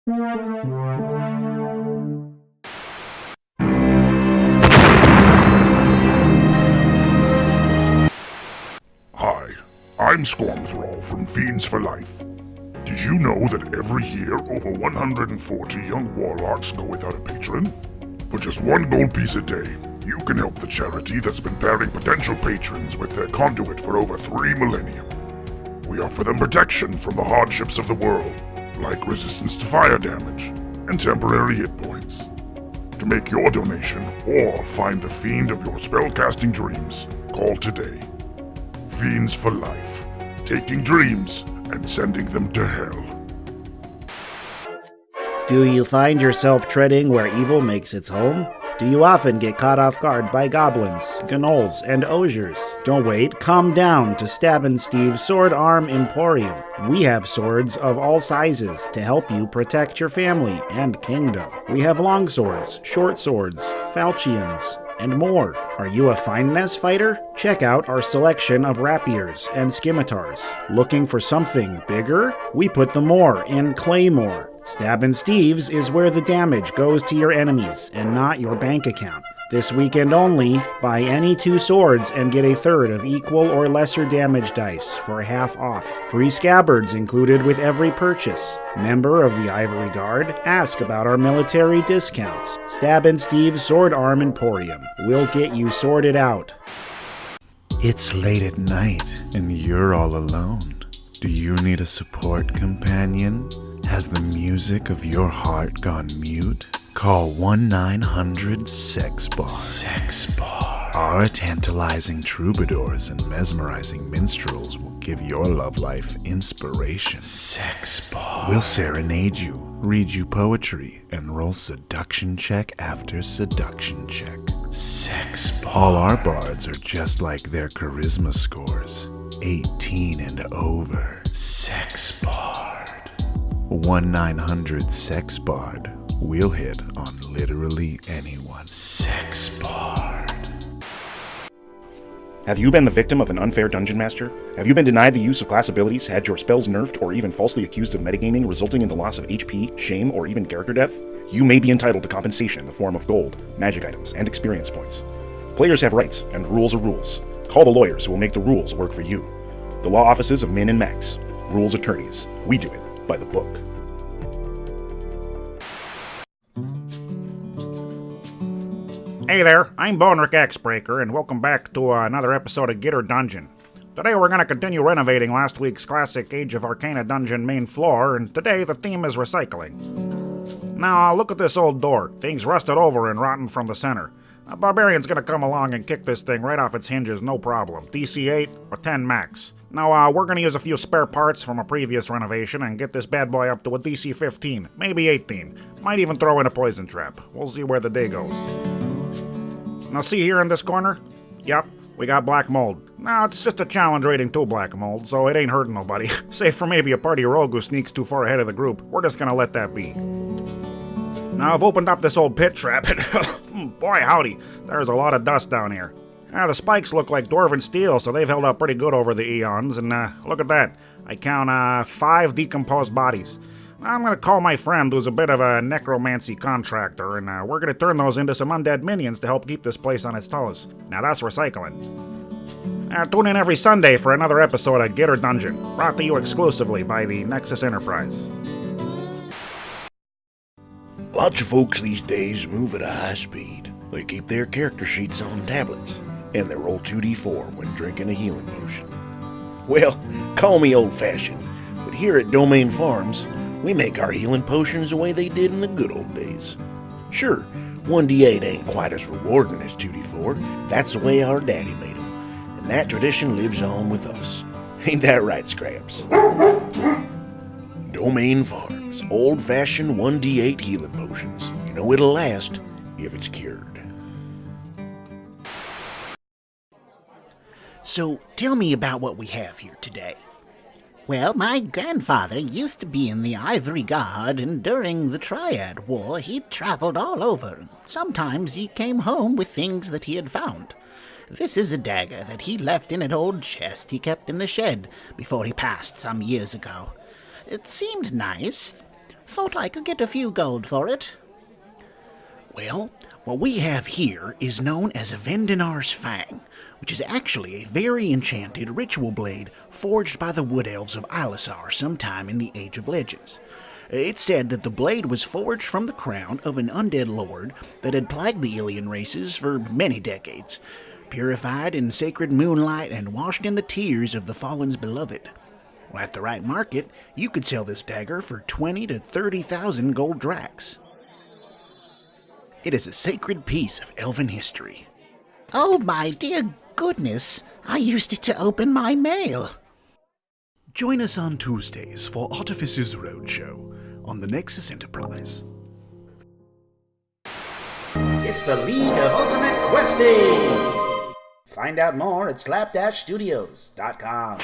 Hi, I'm Squamthrall from Fiends for Life. Did you know that every year over 140 young warlocks go without a patron? For just 1 gold piece a day, you can help the charity that's been pairing potential patrons with their conduit for over 3 millennium. We offer them protection from the hardships of the world, like resistance to fire damage and temporary hit points. To make your donation or find the fiend of your spellcasting dreams, call today. Fiends for Life, taking dreams and sending them to hell. Do you find yourself treading where evil makes its home? Do you often get caught off guard by goblins, gnolls, and osiers? Don't wait, come down to Stabbin' Steve's Sword Arm Emporium. We have swords of all sizes to help you protect your family and kingdom. We have long swords, short swords, falchions, and more. Are you a fineness fighter? Check out our selection of rapiers and scimitars. Looking for something bigger? We put the more in Claymore. Stabbin' Steve's is where the damage goes to your enemies and not your bank account. This weekend only, buy any 2 swords and get a third of equal or lesser damage dice for half off. Free scabbards included with every purchase. Member of the Ivory Guard? Ask about our military discounts. Stabbin' Steve's Sword Arm Emporium. We'll get you sorted out. It's late at night and you're all alone. Do you need a support companion? Has the music of your heart gone mute? Call 1-900-SEX-BAR. Sex-BAR. Our tantalizing troubadours and mesmerizing minstrels will give your love life inspiration. Sex-BAR. We'll serenade you, read you poetry, and roll seduction check after seduction check. Sex-BAR. All our bards are just like their charisma scores, 18 and over. Sex-BAR. 1-900-SEX-BARD. We'll hit on literally anyone. Sex-BARD. Have you been the victim of an unfair dungeon master? Have you been denied the use of class abilities, had your spells nerfed, or even falsely accused of metagaming, resulting in the loss of HP, shame, or even character death? You may be entitled to compensation in the form of gold, magic items, and experience points. Players have rights, and rules are rules. Call the lawyers who will make the rules work for you. The law offices of Min and Max. Rules attorneys. We do it by the book. Hey there, I'm Bonerick Axebreaker, and welcome back to another episode of Gitter Dungeon. Today we're going to continue renovating last week's classic Age of Arcana dungeon main floor, and today the theme is recycling. Now, look at this old door. Thing's rusted over and rotten from the center. A barbarian's going to come along and kick this thing right off its hinges, no problem. DC 8 or 10 max. Now, we're going to use a few spare parts from a previous renovation and get this bad boy up to a DC 15, maybe 18. Might even throw in a poison trap. We'll see where the day goes. Now see here in this corner? Yep, we got black mold. Now it's just a challenge rating 2 black mold, so it ain't hurting nobody. Save for maybe a party rogue who sneaks too far ahead of the group. We're just gonna let that be. Now I've opened up this old pit trap and boy howdy, there's a lot of dust down here. The spikes look like dwarven steel, so they've held up pretty good over the eons, and look at that. I count 5 decomposed bodies. I'm going to call my friend, who's a bit of a necromancy contractor, and we're going to turn those into some undead minions to help keep this place on its toes. Now that's recycling. Tune in every Sunday for another episode of Gitter Dungeon, brought to you exclusively by the Nexus Enterprise. Lots of folks these days move at a high speed. They keep their character sheets on tablets, and they roll 2d4 when drinking a healing potion. Well, call me old-fashioned, but here at Domain Farms, we make our healing potions the way they did in the good old days. Sure, 1d8 ain't quite as rewarding as 2d4. That's the way our daddy made them, and that tradition lives on with us. Ain't that right, Scraps? Domain Farms, old-fashioned 1d8 healing potions. You know it'll last if it's cured. So, tell me about what we have here today. Well, my grandfather used to be in the Ivory Guard, and during the Triad War, he traveled all over. Sometimes he came home with things that he had found. This is a dagger that he left in an old chest he kept in the shed before he passed some years ago. It seemed nice. Thought I could get a few gold for it. Well, what we have here is known as a Vendinar's Fang, which is actually a very enchanted ritual blade forged by the Wood Elves of Ilisar sometime in the Age of Legends. It's said that the blade was forged from the crown of an undead lord that had plagued the alien races for many decades, purified in sacred moonlight and washed in the tears of the fallen's beloved. Well, at the right market, you could sell this dagger for 20 to 30,000 gold dracs. It is a sacred piece of elven history. Oh, my dear goodness. I used it to open my mail. Join us on Tuesdays for ARTIFICER'S Roadshow on the Nexus Enterprise. It's the League of Ultimate Questing! Find out more at slapdashstudios.com.